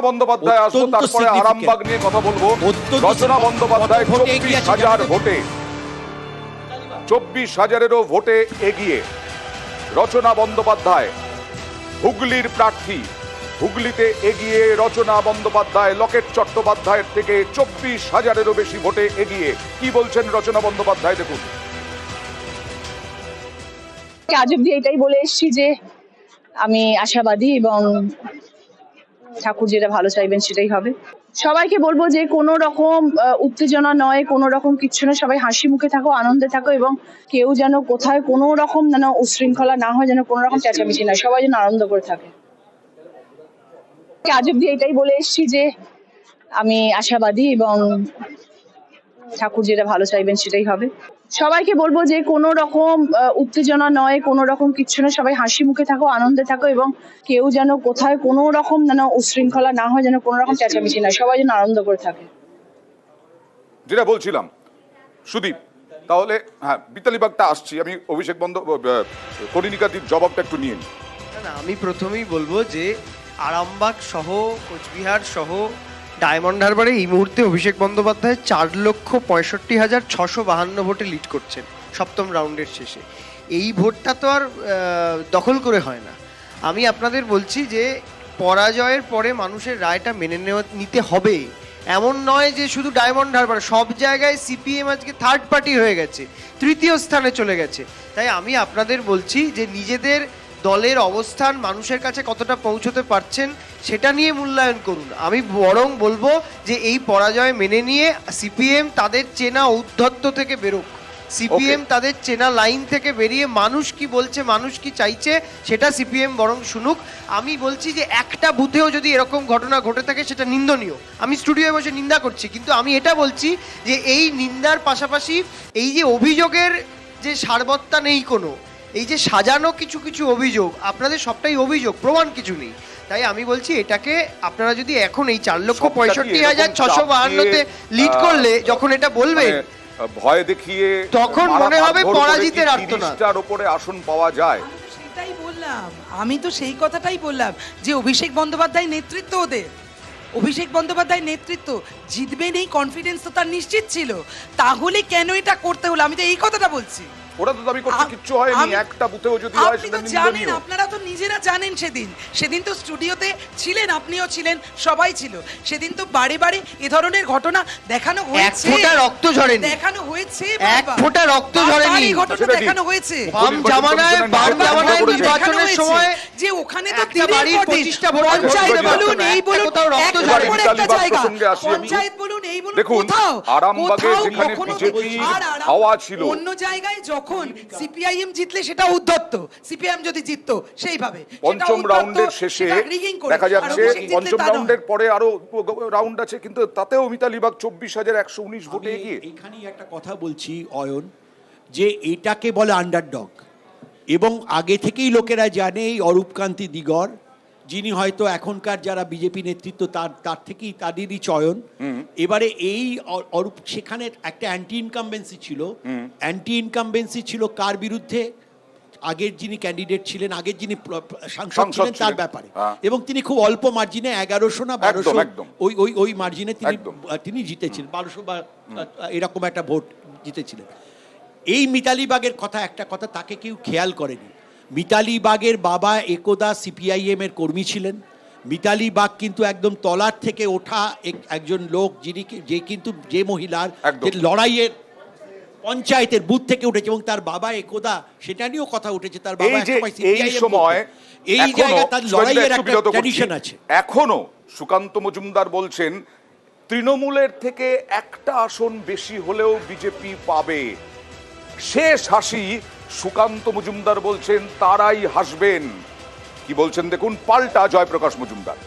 বন্দ্যোপাধ্যায় আসবো, তারপরে আরামবাগ নিয়ে কথা বলবো। রচনা বন্দ্যোপাধ্যায় 24,000 ভোটে, 24,000-এরও ভোটে এগিয়ে রচনা বন্দ্যোপাধ্যায় হুগলির প্রার্থী। হুগলিতে এগিয়ে রচনা বন্দ্যোপাধ্যায় লকেট চট্টোপাধ্যায়ের থেকে 24,000-এরও বেশি ভোটে এগিয়ে। কি বলছেন রচনা বন্দ্যোপাধ্যায়, দেখুন। আজ অব্দি এটাই বলে এসেছি যে আমি আশাবাদী এবং ঠাকুর যেটা ভালো চাইবেন সেটাই হবে। সবাইকে বলবো যে কোনো রকম উত্তেজনা নয়, কোনো রকম কিচ্ছু না, সবাই হাসি মুখে থাকো, আনন্দে থাকো এবং কেউ যেন কোথায় কোনো রকম যেন উশৃঙ্খলা না হয়, যেন কোনো রকম চেঁচামেচি না, সবাই যেন আনন্দ করে থাকে। আজ অব্দি এটাই বলে এসেছি যে আমি আশাবাদী এবং ঠাকুর যেটা ভালো চাইবেন সেটাই হবে। সবাইকে বলবো যে কোনো রকম উত্তেজনা নয়, কোনো রকম কিচ্ছু না, সবাই হাসি মুখে থাকো, আনন্দে থাকো এবং কেউ যেন কোথায় কোনো রকম যেন উশৃঙ্খলা না হয়, যেন কোনো রকম চেঁচামেচি না, সবাই যেন আনন্দ করে থাকে। যেটা বলছিলাম সুদীপ, তাহলে হ্যাঁ, বিতালিবাগটা আসছি আমি। অভিষেক কনিনিকাদির জবাবটা একটু নিয়ে নিই। না, আমি প্রথমেই বলবো যে আরামবাগ সহ কোচবিহার সহ ডায়মন্ড হারবারে এই মুহূর্তে অভিষেক বন্দ্যোপাধ্যায় 4,65,652 ভোটে লিড করছেন সপ্তম রাউন্ডের শেষে। এই ভোটটা তো আর দখল করে হয় না। আমি আপনাদের বলছি যে পরাজয়ের পরে মানুষের রায়টা মেনে নিতে হবে। এমন নয় যে শুধু ডায়মন্ড হারবার, সব জায়গায় সিপিএম আজকে থার্ড পার্টি হয়ে গেছে, তৃতীয় স্থানে চলে গেছে। তাই আমি আপনাদের বলছি যে নিজেদের দলের অবস্থান মানুষের কাছে কতটা পৌঁছতে পারছেন সেটা নিয়ে মূল্যায়ন করুন। আমি বরং বলবো যে এই পরাজয় মেনে নিয়ে সিপিএম তাদের চেনা ঔদ্ধত্য থেকে বেরোক, সিপিএম তাদের চেনা লাইন থেকে বেরিয়ে মানুষ কি বলছে, মানুষ কি চাইছে সেটা সিপিএম বরং শুনুক। আমি বলছি যে একটা বুথেও যদি এরকম ঘটনা ঘটে থাকে সেটা নিন্দনীয়। আমি স্টুডিওয়ে বসে নিন্দা করছি, কিন্তু আমি এটা বলছি যে এই নিন্দার পাশাপাশি এই যে অভিযোগের যে সারবত্তা নেই কোনো, এই যে সাজানো কিছু কিছু অভিযোগ, আপনাদের সবটাই অভিযোগ, প্রমাণ কিছু নেই। তাই আমি বলছি এটাকে আপনারা যদি এখন এই 4,65,652-তে লিড করলে যখন এটা বলবেন ভয় দেখিয়ে তখন মনে হবে পরাজিতের আর্তনাদ, তার উপরে আসন পাওয়া যায়। সেটাই বললাম, আমি তো সেই কথাটাই বললাম যে অভিষেক বন্দ্যোপাধ্যায় নেতৃত্ব, ওদের অভিষেক বন্দ্যোপাধ্যায় নেতৃত্ব, জিতবেন এই কনফিডেন্স তো তার নিশ্চিত ছিল, তাহলে কেন এটা করতে হলো? আমি তো এই কথাটা বলছি। ওরা তো দাবি করছে কিচ্ছু হয়নি, একটা বুথেও যদি হয় আপনি সেটা তো জানেন, নিন্দনীয়। আপনারা তো নিজেরা জানেন, সেদিন তো স্টুডিওতে ছিলেন, আপনিও ছিলেন, সবাই ছিল সেদিন। তো বারে বারে এ ধরনের ঘটনা দেখানো হয়েছে, এক ফোঁটা রক্ত ঝরেনি, দেখানো হয়েছে, এক ফোঁটা রক্ত ঝরেনি, এই ঘটনা দেখানো হয়েছে। বাম জামানায় নির্বাচনের সময় যে ওখানে তো একটা বাড়ির 25টা ভোট, পঞ্চায়েত বলুন, এই বলুন, এবার একটা জায়গা আসি আমি। পঞ্চায়েত বলুন, এই বলুন, দেখুন, কোথাও আরামবাগে যেখানে বিজেপি হাওয়া ছিল, অন্য জায়গায় যখন সিপিআইএম জিতলে সেটা উদ্ধত্ত, সিপিআইএম যদি জিততো সেইভাবে পঞ্চম রাউন্ডের শেষে দেখা যাচ্ছে, পঞ্চম রাউন্ডের পরে আরো রাউন্ড আছে, কিন্তু তাতেও মিতালিবাগ 24,119 ভোটে এগিয়ে। এখানেই একটা কথা বলছি অয়ন, যে এটাকে বলে আন্ডারডগ, এবং আগে থেকেই লোকেরা জানে এই অরূপকান্তি দিগর, যিনি হয়তো এখনকার যারা বিজেপি নেতৃত্ব তার থেকেই তাদেরই চয়ন। এবারে এই অরূপ, সেখানে একটা অ্যান্টি ইনকামবেন্সি ছিল কার বিরুদ্ধে? আগের যিনি ক্যান্ডিডেট ছিলেন, আগের যিনি সাংসদ ছিলেন তার ব্যাপারে, এবং তিনি খুব অল্প মার্জিনে 1100 না 1200 ওই মার্জিনে তিনি জিতেছিলেন, 1200 বা এরকম একটা ভোট জিতেছিলেন। এই মিতালিবাগের কথা, একটা কথা তাকে কেউ খেয়াল করেনি। মিতালিবাগের বাবা একদা সিপিআইএম এর কর্মী ছিলেন। মিতালিবাগ কিন্তু একদম তলার থেকে ওঠা একজন লোক, যিনি যে মহিলার লড়াইয়ের পঞ্চায়েতের বুথ থেকে উঠেছে, এবং তার বাবা একদা সেটা নিয়েও কথা উঠেছে, তার বাবা এই সময় এই জায়গায় তার লড়াইয়ের একটা ট্র্যাডিশন আছে। এখনো সুকান্ত মজুমদার বলছেন তৃণমূলের থেকে একটা আসন বেশি হলেও বিজেপি পাবে। শেষ হাসি সুকান্ত মজুমদার বলছেন তারাই হাসবেন। কি বলছেন দেখুন, পাল্টা জয়প্রকাশ মজুমদার।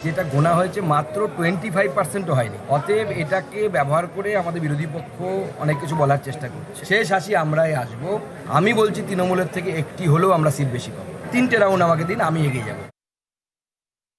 যেটা গোনা হয়েছে মাত্র 25%ও হয়নি, অতএব এটাকে ব্যবহার করে আমাদের বিরোধী পক্ষ অনেক কিছু বলার চেষ্টা করছে। শেষ হাসি আমরাই আসবো। আমি বলছি তৃণমূলের থেকে একটি হলেও আমরা সিট বেশি পাবো। 3টে রাউন্ড আমাকে দিন, আমি এগিয়ে যাব।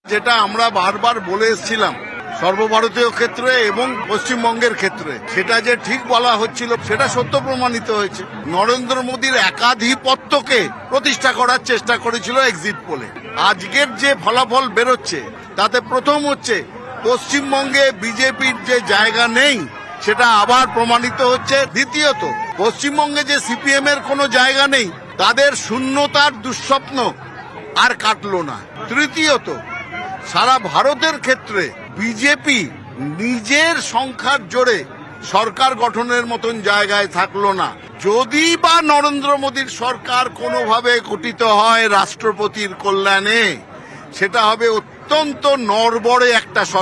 যেটা আমরা বারবার বলে এসেছিলাম সর্বভারতীয় ক্ষেত্রে এবং পশ্চিমবঙ্গের ক্ষেত্রে সেটা যে ঠিক বলা হচ্ছিল সেটা সত্য প্রমাণিত হয়েছে। নরেন্দ্র মোদীর একাধিপত্যকে প্রতিষ্ঠা করার চেষ্টা করেছিল এক্সিট পোলে। আজকের যে ফলাফল বেরোচ্ছে তাতে প্রথম হচ্ছে পশ্চিমবঙ্গে বিজেপির যে জায়গা নেই সেটা আবার প্রমাণিত হচ্ছে। দ্বিতীয়ত, পশ্চিমবঙ্গে যে সিপিএম এর কোনো জায়গা নেই তাদের শূন্যতার দুঃস্বপ্ন আর কাটলো না। তৃতীয়ত, সারা ভারতের ক্ষেত্রে বিজেপি নিজের সংখ্যার জোরে সরকার গঠনের মতন জায়গায় থাকলো না। যদি বা নরেন্দ্র মোদীর সরকার কোনোভাবে গঠিত হয় রাষ্ট্রপতির কল্যাণে, সেটা হবে অত্যন্ত নড়বড়ে একটা